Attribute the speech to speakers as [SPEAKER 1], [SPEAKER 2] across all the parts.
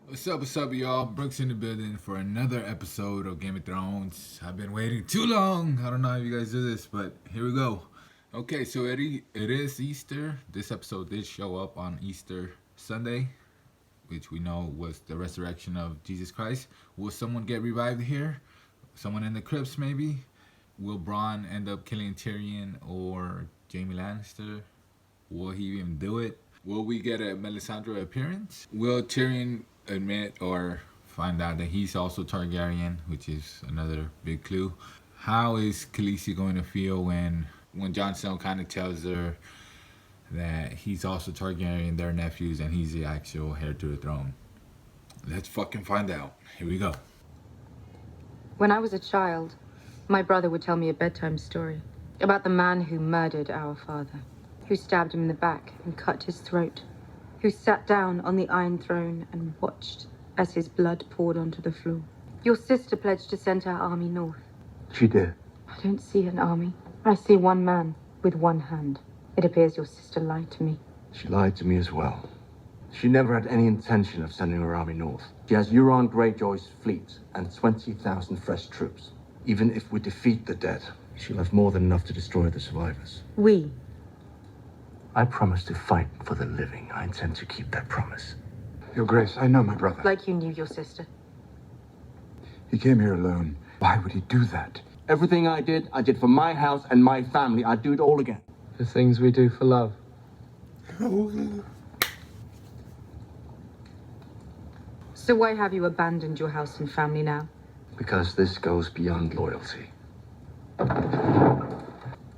[SPEAKER 1] What's up, y'all? Brooks in the building for another episode of Game of Thrones. I've been waiting too long. I don't know how you guys do this, but here we go. Okay, so it is Easter. This episode did show up on Easter Sunday, which we know was the resurrection of Jesus Christ. Will someone get revived here? Someone in the crypts, maybe? Will Bronn end up killing Tyrion or Jaime Lannister? Will he even do it? Will we get a Melisandre appearance? Will Tyrion admit or find out that he's also Targaryen, which is another big clue? How is Khaleesi going to feel when Jon Snow kind of tells her that he's also Targaryen, their nephews, and he's the actual heir to the throne? Let's fucking find out. Here we go.
[SPEAKER 2] When I was a child, my brother would tell me a bedtime story about the man who murdered our father, who stabbed him in the back and cut his throat, who sat down on the Iron Throne and watched as his blood poured onto the floor. Your sister pledged to send her army north.
[SPEAKER 3] She did.
[SPEAKER 2] I don't see an army. I see one man with one hand. It appears your sister lied to me.
[SPEAKER 3] She lied to me as well. She never had any intention of sending her army north. She has Euron Greyjoy's fleet and 20,000 fresh troops. Even if we defeat the dead, she'll have more than enough to destroy the survivors.
[SPEAKER 2] We.
[SPEAKER 3] I promised to fight for the living. I intend to keep that promise.
[SPEAKER 4] Your Grace, I know my brother.
[SPEAKER 2] Like you knew your sister.
[SPEAKER 4] He came here alone. Why would he do that?
[SPEAKER 3] Everything I did for my house and my family. I'd do it all again.
[SPEAKER 5] The things we do for love.
[SPEAKER 2] So why have you abandoned your house and family now?
[SPEAKER 3] Because this goes beyond loyalty.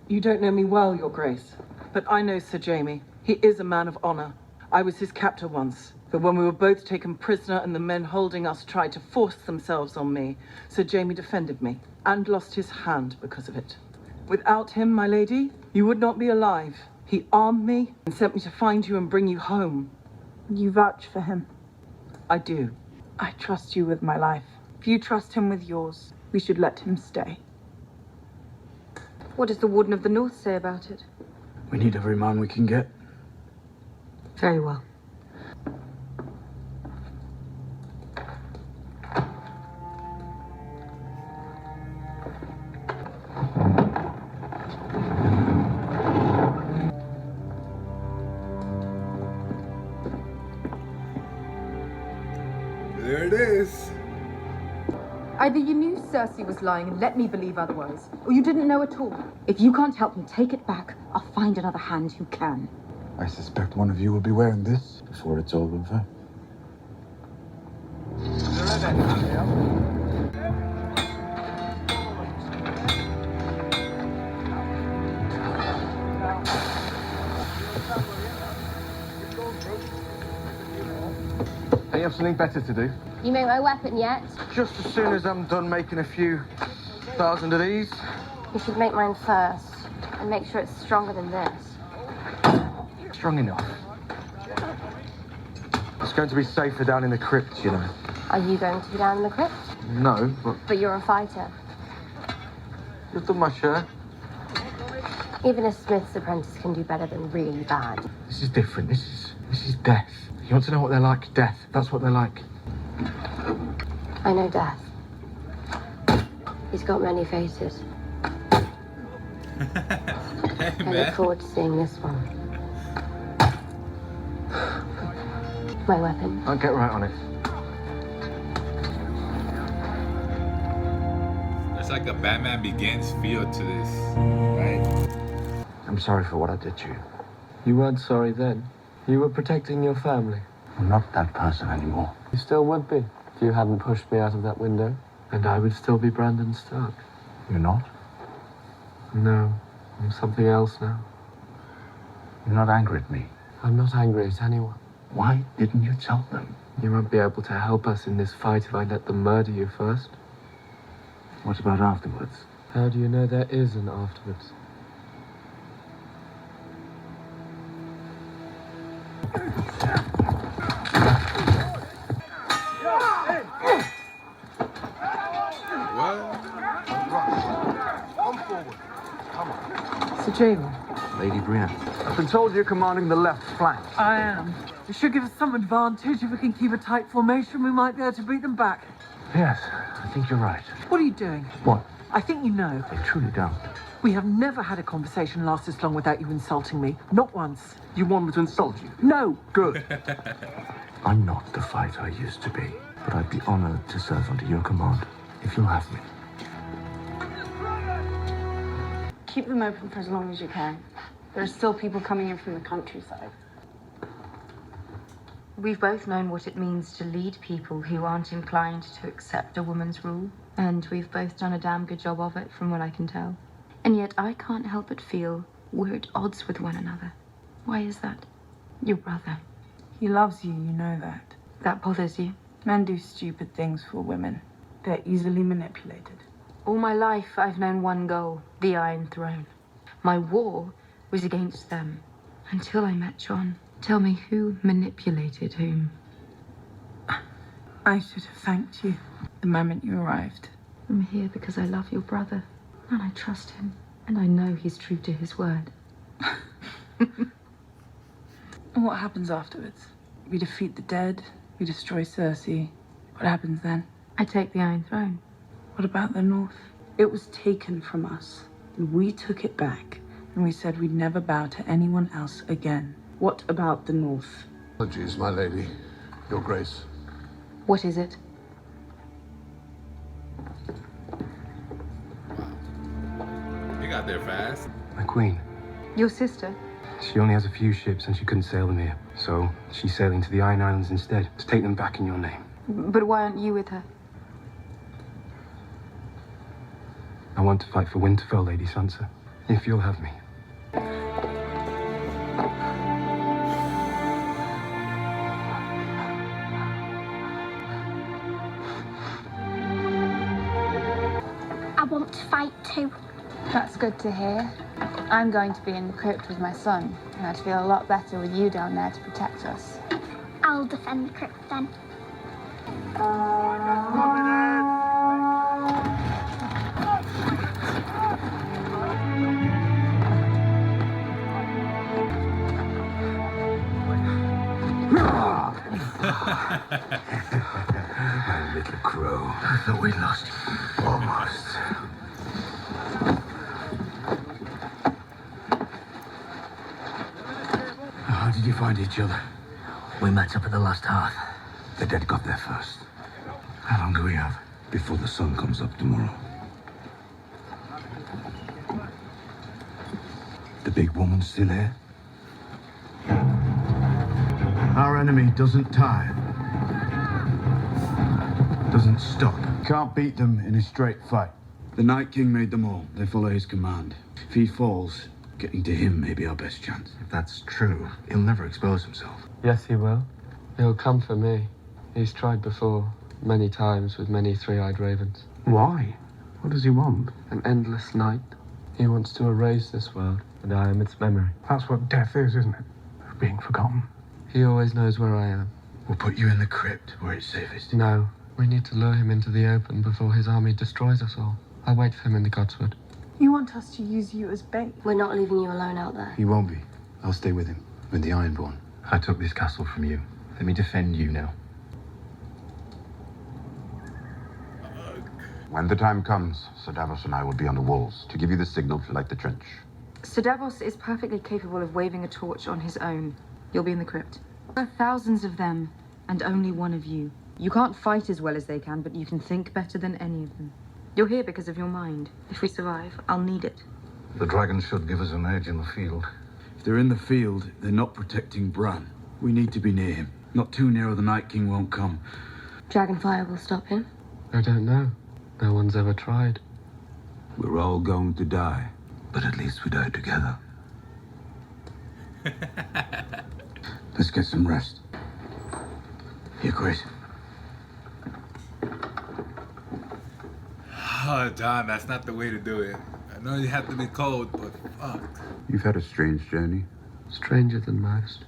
[SPEAKER 6] You don't know me well, Your Grace, but I know Sir Jaime. He is a man of honor. I was his captor once, but when we were both taken prisoner and the men holding us tried to force themselves on me, Sir Jaime defended me and lost his hand because of it. Without him, my lady, you would not be alive. He armed me and sent me to find you and bring you home.
[SPEAKER 7] You vouch for him.
[SPEAKER 6] I do.
[SPEAKER 7] I trust you with my life. If you trust him with yours, we should let him stay.
[SPEAKER 2] What does the Warden of the North say about it?
[SPEAKER 4] We need every man we can get.
[SPEAKER 2] Very well.
[SPEAKER 1] There it is.
[SPEAKER 2] Either you knew Cersei was lying and let me believe otherwise, or you didn't know at all. If you can't help me take it back, I'll find another hand who can.
[SPEAKER 4] I suspect one of you will be wearing this before it's all over.
[SPEAKER 3] Hey, you have something better to do?
[SPEAKER 8] You make my weapon yet?
[SPEAKER 3] Just as soon as I'm done making a few thousand of these.
[SPEAKER 8] You should make mine first, and make sure it's stronger than this.
[SPEAKER 3] Strong enough. It's going to be safer down in the crypt, you know.
[SPEAKER 8] Are you going to be down in the crypt?
[SPEAKER 3] No, but
[SPEAKER 8] But you're a fighter.
[SPEAKER 3] you've done my share.
[SPEAKER 8] Even a smith's apprentice can do better than really bad.
[SPEAKER 3] This is different. This is death. You want to know what they're like? Death. That's what they're like.
[SPEAKER 8] I know Death. He's got many faces.
[SPEAKER 1] Hey,
[SPEAKER 8] I
[SPEAKER 1] man.
[SPEAKER 8] look forward to seeing this one. My weapon.
[SPEAKER 3] I'll get right on it.
[SPEAKER 1] There's like a Batman Begins feel to this, right?
[SPEAKER 3] I'm sorry for what I did to you.
[SPEAKER 5] You weren't sorry then. You were protecting your family.
[SPEAKER 3] I'm not that person anymore.
[SPEAKER 5] You still would be if you hadn't pushed me out of that window. And I would still be Brandon Stark.
[SPEAKER 3] You're not?
[SPEAKER 5] No, I'm something else now.
[SPEAKER 3] You're not angry at me.
[SPEAKER 5] I'm not angry at anyone.
[SPEAKER 3] Why didn't you tell them?
[SPEAKER 5] You won't be able to help us in this fight if I let them murder you first.
[SPEAKER 3] What about afterwards?
[SPEAKER 5] How do you know there is an afterwards?
[SPEAKER 6] Sir Jaime,
[SPEAKER 3] Lady Brienne. I've been told you're commanding the left flank.
[SPEAKER 6] I am. It should give us some advantage. If we can keep a tight formation, we might be able to beat them back.
[SPEAKER 3] Yes, I think you're right.
[SPEAKER 6] What are you doing?
[SPEAKER 3] What?
[SPEAKER 6] I think you know.
[SPEAKER 3] I truly don't.
[SPEAKER 6] We have never had a conversation last this long without you insulting me. Not once.
[SPEAKER 3] You want me to insult you?
[SPEAKER 6] No.
[SPEAKER 3] Good. I'm not the fighter I used to be, but I'd be honored to serve under your command, if you'll have me.
[SPEAKER 7] Keep them open for as long as you can. There are still people coming in from the countryside.
[SPEAKER 2] We've both known what it means to lead people who aren't inclined to accept a woman's rule, and we've both done a damn good job of it, from what I can tell. And yet I can't help but feel we're at odds with one another. Why is that? Your brother.
[SPEAKER 7] He loves you, you know that.
[SPEAKER 2] That bothers you?
[SPEAKER 7] Men do stupid things for women. They're easily manipulated.
[SPEAKER 2] All my life I've known one goal, the Iron Throne. My war was against them, until I met John. Tell me, who manipulated whom?
[SPEAKER 7] I should have thanked you the moment you arrived.
[SPEAKER 2] I'm here because I love your brother, and I trust him, and I know he's true to his word.
[SPEAKER 7] And what happens afterwards? We defeat the dead, we destroy Cersei. What happens then?
[SPEAKER 2] I take the Iron Throne.
[SPEAKER 7] What about the North? It was taken from us, and we took it back, and we said we'd never bow to anyone else again. What about the North?
[SPEAKER 4] Apologies, my lady. Your Grace.
[SPEAKER 2] What is it?
[SPEAKER 1] You got there fast.
[SPEAKER 5] My queen.
[SPEAKER 2] Your sister?
[SPEAKER 5] She only has a few ships and she couldn't sail them here. So she's sailing to the Iron Islands instead, to take them back in your name.
[SPEAKER 2] But why aren't you with her?
[SPEAKER 5] I want to fight for Winterfell, Lady Sansa, if you'll have me.
[SPEAKER 9] I want to fight too.
[SPEAKER 10] That's good to hear. I'm going to be in the crypt with my son, and I'd feel a lot better with you down there to protect us.
[SPEAKER 9] I'll defend the crypt then.
[SPEAKER 4] My little crow. I thought we lost you. Almost. How did you find each other?
[SPEAKER 3] We met up at the last hearth.
[SPEAKER 4] The dead got there first. How long do we have? Before the sun comes up tomorrow. The big woman still here? Our enemy doesn't tire. Doesn't stop. Can't beat them in a straight fight. The Night King made them all. They follow his command. If he falls, getting to him may be our best chance.
[SPEAKER 3] If that's true, he'll never expose himself.
[SPEAKER 5] Yes, he will. He'll come for me. He's tried before, many times, with many three-eyed ravens.
[SPEAKER 3] Why? What does he want?
[SPEAKER 5] An endless night. He wants to erase this world, and I am its memory.
[SPEAKER 4] That's what death is, isn't it? Being forgotten.
[SPEAKER 5] He always knows where I am.
[SPEAKER 4] We'll put you in the crypt where it's safest.
[SPEAKER 5] No, we need to lure him into the open before his army destroys us all. I'll wait for him in the Godswood.
[SPEAKER 7] You want us to use you as bait?
[SPEAKER 8] We're not leaving you alone out there.
[SPEAKER 4] He won't be. I'll stay with him. With the Ironborn.
[SPEAKER 3] I took this castle from you. Let me defend you now.
[SPEAKER 11] When the time comes, Sir Davos and I will be on the walls to give you the signal to light the trench.
[SPEAKER 2] Sir Davos is perfectly capable of waving a torch on his own. You'll be in the crypt. There are thousands of them, and only one of you. You can't fight as well as they can, but you can think better than any of them. You're here because of your mind. If we survive, I'll need it.
[SPEAKER 4] The dragons should give us an edge in the field. If they're in the field, they're not protecting Bran. We need to be near him. Not too near or the Night King won't come.
[SPEAKER 8] Dragonfire will stop him?
[SPEAKER 5] I don't know. No one's ever tried.
[SPEAKER 4] We're all going to die, but at least we die together. Let's get some rest. Here, Grace.
[SPEAKER 1] Oh, John, that's not the way to do it. I know you have to be cold, but fuck.
[SPEAKER 11] You've had a strange journey.
[SPEAKER 5] Stranger than most.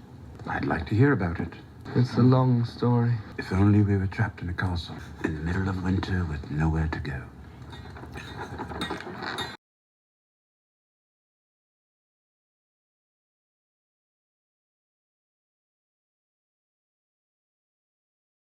[SPEAKER 11] I'd like to hear about it.
[SPEAKER 5] It's a long story.
[SPEAKER 4] If only we were trapped in a castle.
[SPEAKER 11] In the middle of winter with nowhere to go.